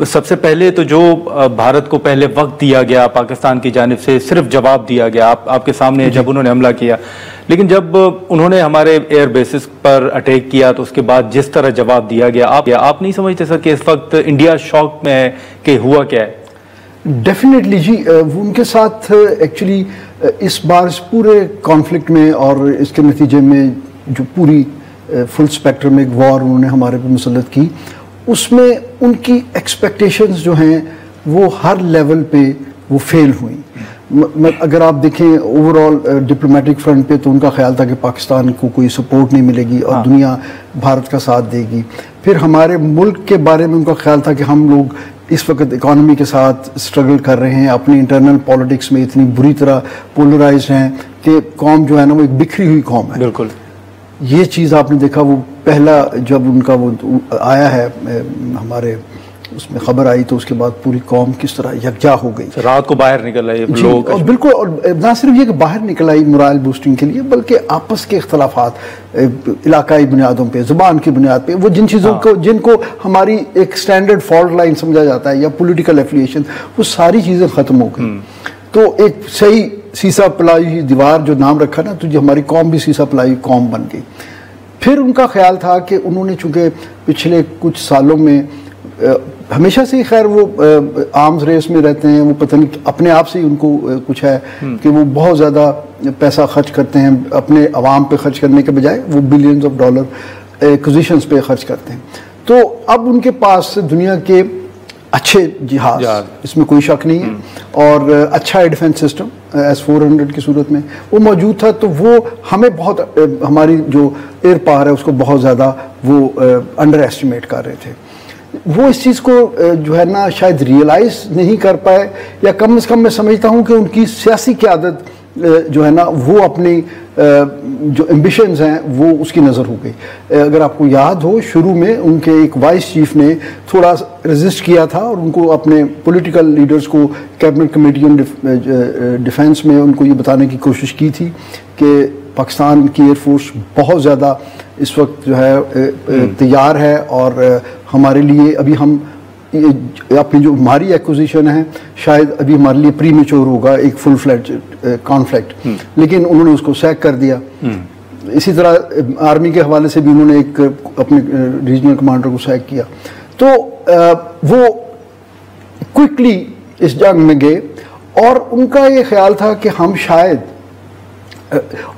सबसे पहले तो जो भारत को पहले वक्त दिया गया पाकिस्तान की जानिब से, सिर्फ जवाब दिया गया आपके सामने जब उन्होंने हमला किया, लेकिन जब उन्होंने हमारे एयर बेसिस पर अटैक किया तो उसके बाद जिस तरह जवाब दिया गया, आप नहीं समझते सर कि इस वक्त इंडिया शॉक में है कि हुआ क्या है? डेफिनेटली जी, उनके साथ एक्चुअली इस बार इस पूरे कॉन्फ्लिक्ट में और इसके नतीजे में जो पूरी फुल स्पेक्ट्रम में एक वॉर उन्होंने हमारे पे मुसल्लत की, उसमें उनकी एक्सपेक्टेशंस जो हैं वो हर लेवल पे वो फेल हुई। अगर आप देखें ओवरऑल डिप्लोमेटिक फ्रंट पे तो उनका ख्याल था कि पाकिस्तान को कोई सपोर्ट नहीं मिलेगी और दुनिया भारत का साथ देगी। फिर हमारे मुल्क के बारे में उनका ख्याल था कि हम लोग इस वक्त इकॉनमी के साथ स्ट्रगल कर रहे हैं, अपनी इंटरनल पॉलिटिक्स में इतनी बुरी तरह पोलराइज हैं कि कौम जो है ना वो एक बिखरी हुई कौम है। बिल्कुल, ये चीज़ आपने देखा, वो पहला जब उनका वो आया है हमारे उसमें खबर आई तो उसके बाद पूरी कौम किस तरह यकजा हो गई, रात को बाहर निकल आई लोग। और बिल्कुल, और ना सिर्फ ये कि बाहर निकल आई मोरल बूस्टिंग के लिए, बल्कि आपस के इख्तलाफात इलाकाई बुनियादों पे, ज़ुबान की बुनियाद पे, वो जिन चीज़ों को जिनको हमारी एक स्टैंडर्ड फॉल्ट लाइन समझा जाता है या पॉलिटिकल एफिलिएशन, वो सारी चीज़ें ख़त्म हो गई। तो एक सही सीसा पिलाई हुई दीवार जो नाम रखा ना, तो जो हमारी कौम भी सीसा पिलाई हुई कौम बन गई। फिर उनका ख्याल था कि उन्होंने चूँकि पिछले कुछ सालों में हमेशा से खैर वो आर्म्स रेस में रहते हैं, वो पता नहीं अपने आप से ही उनको कुछ है कि वो बहुत ज़्यादा पैसा खर्च करते हैं, अपने अवाम पे खर्च करने के बजाय वो बिलियंस ऑफ डॉलर एक्विजिशंस पे खर्च करते हैं। तो अब उनके पास दुनिया के अच्छे जहाज, इसमें कोई शक नहीं है, और अच्छा डिफेंस सिस्टम S-400 की सूरत में वो मौजूद था। तो वो हमें बहुत, हमारी जो एयर पावर है उसको बहुत ज़्यादा वो अंडर एस्टिमेट कर रहे थे। वो इस चीज़ को जो है ना शायद रियलाइज़ नहीं कर पाए, या कम से कम मैं समझता हूँ कि उनकी सियासी क़यादत जो है ना वो अपनी जो एम्बिशंस हैं वो उसकी नज़र हो गई। अगर आपको याद हो, शुरू में उनके एक वाइस चीफ ने थोड़ा रेजिस्ट किया था और उनको अपने पॉलिटिकल लीडर्स को कैबिनेट कमेटी ऑन डिफेंस में उनको ये बताने की कोशिश की थी कि पाकिस्तान की एयरफोर्स बहुत ज़्यादा इस वक्त जो है तैयार है, और हमारे लिए अभी हम अपनी जो हमारी एक्विजिशन है शायद अभी हमारे लिए प्री मेच्योर होगा एक फुल फ्लैट कॉन्फ्लिक्ट, लेकिन उन्होंने उसको सैक कर दिया। इसी तरह आर्मी के हवाले से भी उन्होंने एक अपने रीजनल कमांडर को सैक किया। तो वो क्विकली इस जंग में गए, और उनका ये ख्याल था कि हम शायद,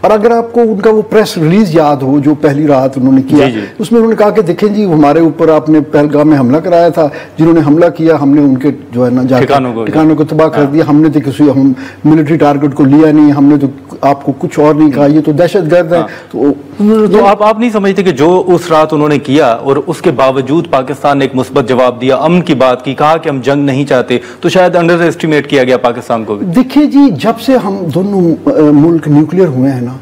और अगर आपको उनका वो प्रेस रिलीज याद हो जो पहली रात उन्होंने किया, उसमें उन्होंने कहा कि देखें जी, हमारे ऊपर आपने पहलगाम में हमला कराया था, जिन्होंने हमला किया हमने उनके जो है ना ठिकानों को तबाह कर दिया, हमने तो किसी हम मिलिट्री टारगेट को लिया नहीं, हमने तो आपको कुछ और नहीं कहा, ये तो दहशतगर्द है। तो आप नहीं समझते कि जो उस रात उन्होंने किया और उसके बावजूद पाकिस्तान ने एक मुस्बत जवाब दिया, अमन की बात की, कहा कि हम जंग नहीं चाहते, तो शायद अंडर एस्टिमेट किया गया पाकिस्तान को भी। देखिए जी, जब से हम दोनों मुल्क न्यूक्लियर हुए हैं ना,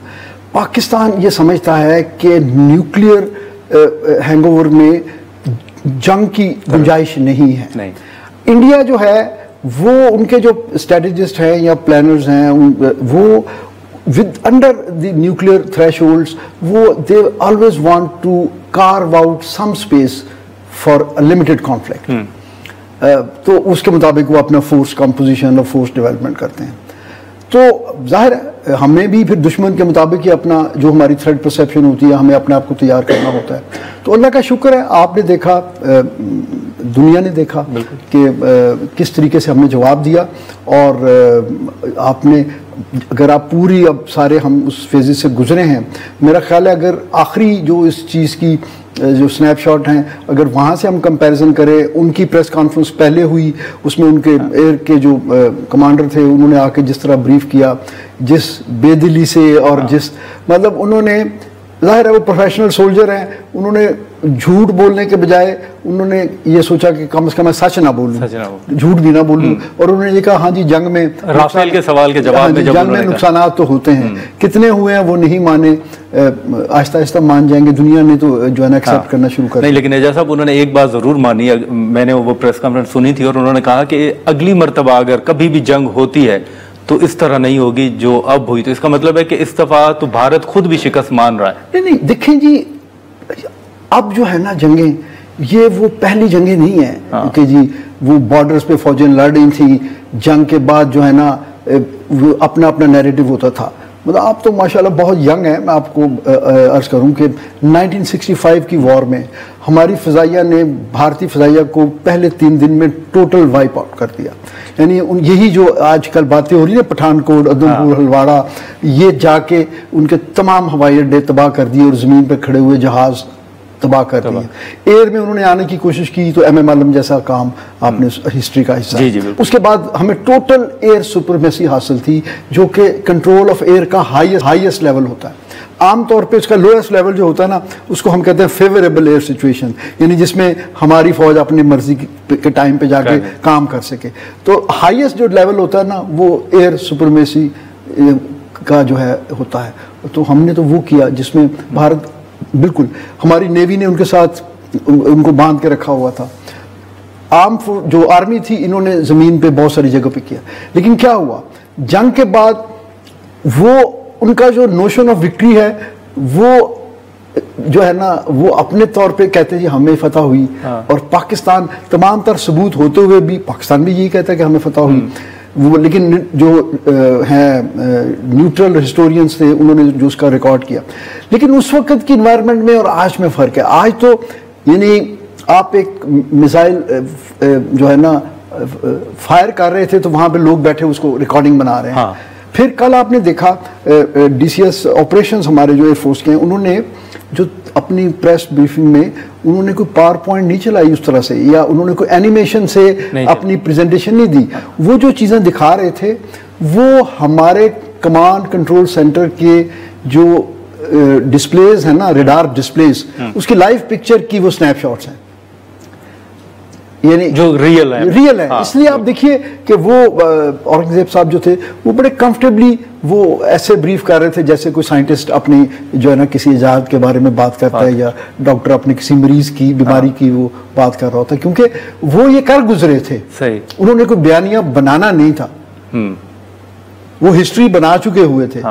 पाकिस्तान ये समझता है कि न्यूक्लियर हैंगओवर में जंग की गुंजाइश नहीं है। इंडिया जो है वो, उनके जो स्ट्रेटेजिस्ट हैं या प्लानर्स हैं, वो with under the nuclear thresholds, they always want to carve out some space for a limited conflict. तो उसके मुताबिक वो अपना फोर्स कंपोजिशन और फोर्स डेवलपमेंट करते हैं। तो जाहिर है हमें भी फिर दुश्मन के मुताबिक ही अपना जो हमारी थ्रेट परसेप्शन होती है, हमें अपने आप को तैयार करना होता है। तो अल्लाह का शुक्र है, आपने देखा, दुनिया ने देखा कि किस तरीके से हमने जवाब दिया, और आपने, अगर आप पूरी अब सारे हम उस फेजेस से गुजरे हैं, मेरा ख्याल है अगर आखिरी जो इस चीज़ की जो स्नैपशॉट हैं, अगर वहाँ से हम कंपैरिजन करें, उनकी प्रेस कॉन्फ्रेंस पहले हुई, उसमें उनके एयर के जो कमांडर थे उन्होंने आके जिस तरह ब्रीफ किया, जिस बेदिली से, और जिस मतलब उन्होंने, जाहिर है वो प्रोफेशनल सोल्जर हैं, उन्होंने झूठ बोलने के बजाय उन्होंने ये सोचा कि कम से कम मैं सच ना बोलूं, झूठ भी ना बोलूं, और उन्होंने ये कहा हाँ जी, जंग में राफेल के सवाल के जवाब में जंग में नुकसान तो होते हैं, कितने हुए हैं वो नहीं माने, आहिस्ता आहिस्ता मान जाएंगे, दुनिया ने तो जो है ना एक्सेप्ट करना शुरू कर। नहीं, लेकिन एजाज साहब उन्होंने एक बात जरूर मानी, मैंने वो प्रेस कॉन्फ्रेंस सुनी थी, और उन्होंने कहा कि अगली मरतबा अगर कभी भी जंग होती है तो इस तरह नहीं होगी जो अब हुई। तो इसका मतलब है कि इस दफा तो भारत खुद भी शिकस्त मान रहा है। नहीं, देखें जी, अब जो है ना जंगें, ये वो पहली जंगें नहीं है कि जी वो बॉर्डर्स पे फौजें लड़ रही थी, जंग के बाद जो है ना वो अपना अपना नैरेटिव होता था। मतलब आप तो माशाल्लाह बहुत यंग हैं, मैं आपको अर्ज करूं कि 1965 की वॉर में हमारी फ़िज़ाइया ने भारतीय फ़िज़ाइया को पहले 3 दिन में टोटल वाइप आउट कर दिया। यानी यही जो आजकल बातें हो रही है पठानकोट, उधमपुर, हलवाड़ा, ये जाके उनके तमाम हवाई अड्डे तबाह कर दिए और ज़मीन पर खड़े हुए जहाज़ तबाह कर दिए। एयर में उन्होंने आने की कोशिश की तो MM आलम जैसा काम आपने हिस्ट्री का हिस्सा। उसके बाद हमें टोटल एयर सुपरमेसी हासिल थी, जो कि कंट्रोल ऑफ एयर का हाईएस्ट लेवल होता है। आमतौर पे इसका लोएस्ट लेवल जो होता है ना, उसको हम कहते हैं फेवरेबल एयर सिचुएशन, यानी जिसमें हमारी फौज अपनी मर्जी के टाइम पे जाके काम कर सके। तो हाईएस्ट जो लेवल होता है ना, वो एयर सुपरमेसी का जो है होता है। तो हमने तो वो किया जिसमें भारत बिल्कुल, हमारी नेवी ने उनके साथ उनको बांध के रखा हुआ था। जो आर्मी थी, इन्होंने जमीन पे बहुत सारी जगह पे किया। लेकिन क्या हुआ, जंग के बाद वो उनका जो नोशन ऑफ विक्ट्री है, वो जो है ना, वो अपने तौर पे कहते हैं जी हमें फतह हुई। और पाकिस्तान तमाम तर सबूत होते हुए भी पाकिस्तान भी यही कहता है कि हमें फतह हुई। वो लेकिन जो हैं न्यूट्रल हिस्टोरियंस थे, उन्होंने जो उसका रिकॉर्ड किया। लेकिन उस वक्त की इन्वायरमेंट में और आज में फ़र्क है। आज तो यानी आप एक मिसाइल जो है ना फायर कर रहे थे तो वहाँ पे लोग बैठे उसको रिकॉर्डिंग बना रहे हैं। फिर कल आपने देखा DCS ऑपरेशंस हमारे जो एयरफोर्स के हैं, उन्होंने जो अपनी प्रेस ब्रीफिंग में उन्होंने कोई पावर पॉइंट नहीं चलाई उस तरह से, या उन्होंने कोई एनिमेशन से अपनी प्रेजेंटेशन नहीं दी। वो जो चीज़ें दिखा रहे थे वो हमारे कमांड कंट्रोल सेंटर के जो डिस्प्लेज है ना, रेडार डिस्प्लेज, उसकी लाइव पिक्चर की वो स्नैपशॉट्स हैं, यानी जो रियल है। इसलिए आप देखिए कि वो औरंगजेब साहब जो थे वो बड़े कंफर्टेबली वो ऐसे ब्रीफ कर रहे थे जैसे कोई साइंटिस्ट अपनी जो है ना किसी इजाद के बारे में बात करता है, या डॉक्टर अपने किसी मरीज की बीमारी की वो बात कर रहा होता है, क्योंकि वो ये कर गुजरे थे। सही, उन्होंने कोई बयानिया बनाना नहीं था, वो हिस्ट्री बना चुके हुए थे।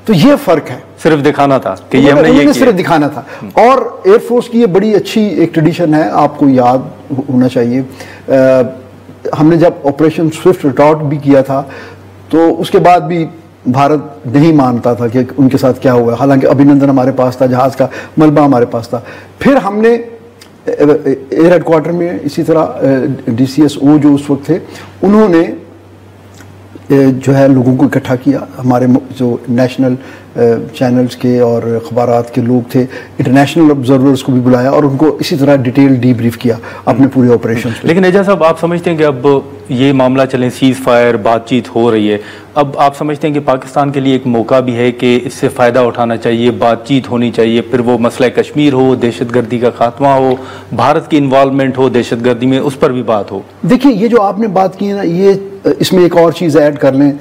तो ये फर्क है, सिर्फ दिखाना था कि ये हमने ये सिर्फ दिखाना था। और एयरफोर्स की ये बड़ी अच्छी एक ट्रेडिशन है, आपको याद होना चाहिए। हमने जब ऑपरेशन स्विफ्ट रिटॉर्ट भी किया था तो उसके बाद भी भारत नहीं मानता था कि उनके साथ क्या हुआ, हालांकि अभिनंदन हमारे पास था, जहाज का मलबा हमारे पास था। फिर हमने एयर हेडक्वार्टर में इसी तरह DCSO जो उस वक्त थे, उन्होंने जो है लोगों को इकट्ठा किया। हमारे जो नेशनल चैनल्स के और अखबारात के लोग थे, इंटरनेशनल ऑब्जर्वर्स को भी बुलाया और उनको इसी तरह डिटेल डीब्रीफ किया अपने पूरे ऑपरेशन। लेकिन एजाज साहब, आप समझते हैं कि अब ये मामला चले, सीज फायर बातचीत हो रही है, अब आप समझते हैं कि पाकिस्तान के लिए एक मौका भी है कि इससे फ़ायदा उठाना चाहिए, बातचीत होनी चाहिए, फिर वो मसला कश्मीर हो, दहशतगर्दी का खात्मा हो, भारत की इन्वॉल्वमेंट हो दहशतगर्दी में, उस पर भी बात हो? देखिए, ये जो आपने बात की है ना, ये इसमें एक और चीज़ ऐड कर लें,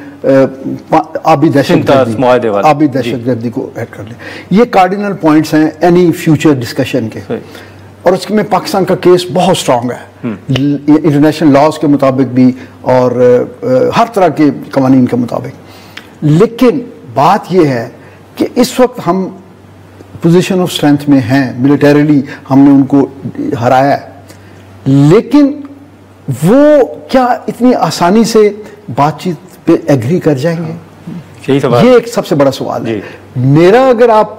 आबी दहशतगर्दी को ऐड कर लें। ये कार्डिनल पॉइंट्स हैं एनी फ्यूचर डिस्कशन के, और उसमें पाकिस्तान का केस बहुत स्ट्रांग है इंटरनेशनल लॉज के मुताबिक भी और हर तरह के कवानीन के मुताबिक। लेकिन बात यह है कि इस वक्त हम पोजीशन ऑफ स्ट्रेंथ में हैं, मिलिटरीली हमने उनको हराया है, लेकिन वो क्या इतनी आसानी से बातचीत पे एग्री कर जाएंगे? ये एक सबसे बड़ा सवाल है मेरा। अगर आप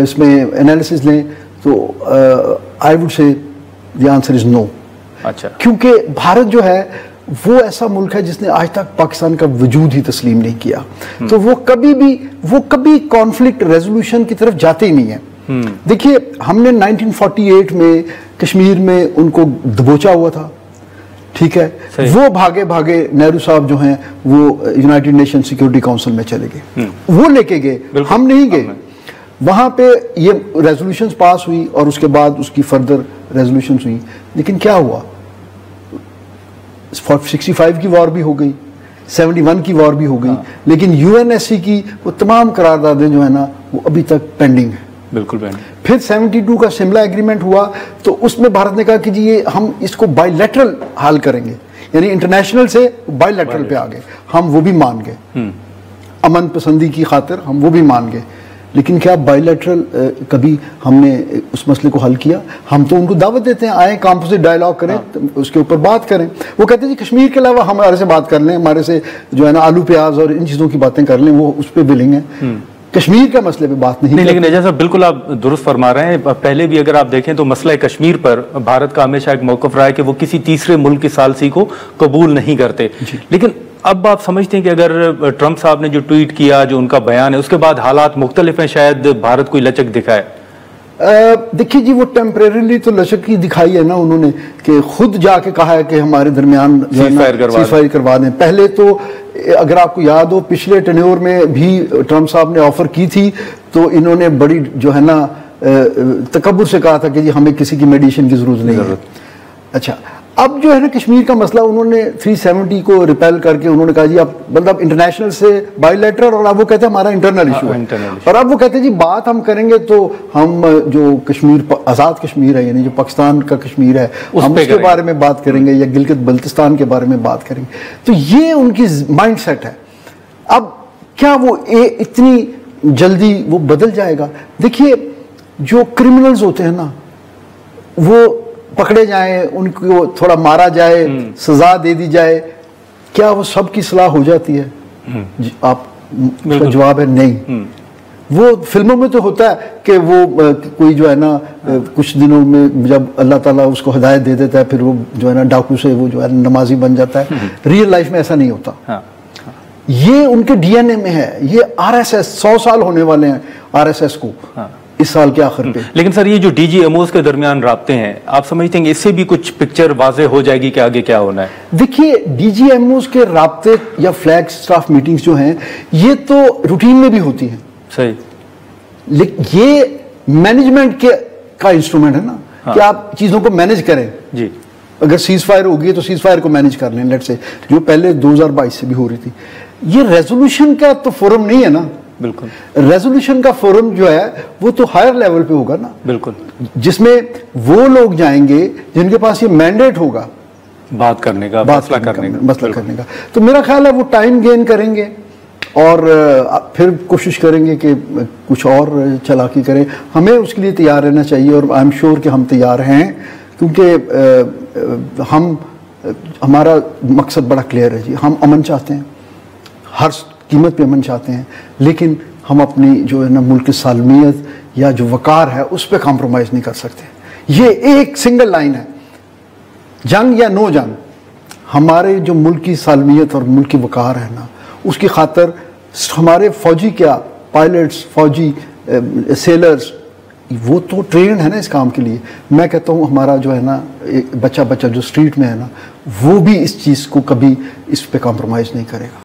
इसमें एनालिसिस लें तो I would say the answer is no. अच्छा, क्योंकि भारत जो है वो ऐसा मुल्क है जिसने आज तक पाकिस्तान का वजूद ही तस्लीम नहीं किया, तो वो कभी कॉन्फ्लिक्ट रेजोल्यूशन की तरफ जाते ही नहीं है। देखिए, हमने 1948 में कश्मीर में उनको दबोचा हुआ था, ठीक है, वो भागे भागे नेहरू साहब जो हैं वो यूनाइटेड नेशन सिक्योरिटी काउंसिल में चले गए, वो लेके गए, हम नहीं गए। वहां पे ये रेजोल्यूशंस पास हुई और उसके बाद उसकी फर्दर रेजोल्यूशंस हुई, लेकिन क्या हुआ, 65 की वॉर भी हो गई, 71 की वॉर भी हो गई, लेकिन UNSC की वो तमाम करारदादें जो है ना वो अभी तक पेंडिंग है, बिल्कुल पेंडिंग। फिर 72 का शिमला एग्रीमेंट हुआ, तो उसमें भारत ने कहा कि जी ये हम इसको बायलैटरल हल करेंगे, यानी इंटरनेशनल से बायलैटरल पे आ गए, हम वो भी मान गए, अमन पसंदी की खातिर हम वो भी मान गए। लेकिन क्या बायलैटरल कभी हमने उस मसले को हल किया? हम तो उनको दावत देते हैं, आए कंपोजिट डायलॉग करें, तो उसके ऊपर बात करें। वो कहते हैं जी कश्मीर के अलावा हमारे से बात कर लें, हमारे से जो है ना आलू प्याज और इन चीज़ों की बातें कर लें, वो उस पर विलिंग है। कश्मीर का मसले पे बात नहीं लेकिन एजाज साहब बिल्कुल आप दुरुस्त फरमा रहे हैं। पहले भी अगर आप देखें तो मसला कश्मीर पर भारत का हमेशा एक मौक़िफ़ रहा है कि वो किसी तीसरे मुल्क की सालसी को कबूल नहीं करते। लेकिन अब आप समझते हैं कि अगर ट्रंप साहब ने जो ट्वीट किया, जो उनका बयान है, उसके बाद हालात मुख्तलिफ हैं, शायद भारत कोई लचक दिखाए? देखिए जी, वो टेम्परेरीली तो लचक ही दिखाई है ना उन्होंने, कि खुद जाके कहा है कि हमारे दरमियान सीज़फायर करवा दें। पहले तो अगर आपको याद हो पिछले टेन्योर में भी ट्रंप साहब ने ऑफर की थी, तो इन्होंने बड़ी जो है ना तकब्बुर से कहा था कि जी हमें किसी की मेडिएशन की जरूरत नहीं है। अच्छा, अब जो है ना कश्मीर का मसला उन्होंने 370 को रिपेल करके उन्होंने कहा जी अब मतलब इंटरनेशनल से बायलैटरल, और अब वो कहते हैं हमारा इंटरनल इशू है। और अब वो कहते हैं जी बात हम करेंगे तो हम जो कश्मीर आज़ाद कश्मीर है, यानी जो पाकिस्तान का कश्मीर है, हम उसके बारे में बात करेंगे, या गिलगित बल्तिस्तान के बारे में बात करेंगे। तो ये उनकी माइंड सेट है। अब क्या वो इतनी जल्दी वो बदल जाएगा? देखिए, जो क्रिमिनल्स होते हैं ना, वो पकड़े जाएं, उनको थोड़ा मारा जाए, सजा दे दी जाए, क्या वो सब की सलाह हो जाती है? आप उसका जवाब है नहीं। वो फिल्मों में तो होता है कि वो कोई जो है ना कुछ दिनों में जब अल्लाह ताला उसको हिदायत दे देता है, फिर वो जो है ना डाकू से वो जो है नमाजी बन जाता है। रियल लाइफ में ऐसा नहीं होता। ये उनके डीएनए में है। ये आरएसएस 100 साल होने वाले हैं आरएसएस को इस साल के आखिर पे। लेकिन सर, ये जो डीजीएमओस के दरमियान राब्ते हैं, आप समझते हैं इससे भी कुछ पिक्चर वाज़ेह हो जाएगी कि आगे क्या होना है? देखिए, डीजीएमओस के राब्ते या फ्लैग स्टाफ मीटिंग्स जो हैं, ये तो रूटीन में भी होती हैं। सही, लेकिन ये मैनेजमेंट का इंस्ट्रूमेंट है ना। कि आप चीजों को मैनेज करें जी। अगर सीज फायर होगी तो सीज फायर को मैनेज कर लें, लेट से, जो पहले 2022 से भी हो रही थी। ये रेजोल्यूशन का तो फोरम नहीं है ना। बिल्कुल, रेजोल्यूशन का फोरम जो है वो तो हायर लेवल पे होगा ना। बिल्कुल, जिसमें वो लोग जाएंगे जिनके पास ये मैंडेट होगा बात करने का, मसला करने का। तो मेरा ख्याल है वो टाइम गेन करेंगे और फिर कोशिश करेंगे कि कुछ और चालाकी करें। हमें उसके लिए तैयार रहना चाहिए, और आई एम श्योर कि हम तैयार हैं, क्योंकि हमारा मकसद बड़ा क्लियर है जी। हम अमन चाहते हैं, हर कीमत पे अमन चाहते हैं, लेकिन हम अपनी जो है ना मुल्क की सालमियत या जो वकार है उस पर कॉम्प्रोमाइज़ नहीं कर सकते। ये एक सिंगल लाइन है, जंग या नो जंग। हमारे जो मुल्क की सालमियत और मुल्क की वकार है ना, उसकी खातर हमारे फौजी, क्या पायलट्स, फौजी सेलर्स, वो तो ट्रेंड है ना इस काम के लिए। मैं कहता हूँ हमारा जो है ना एक बच्चा जो स्ट्रीट में है ना, वो भी इस चीज़ को कभी इस पे कॉम्प्रोमाइज़ नहीं करेगा।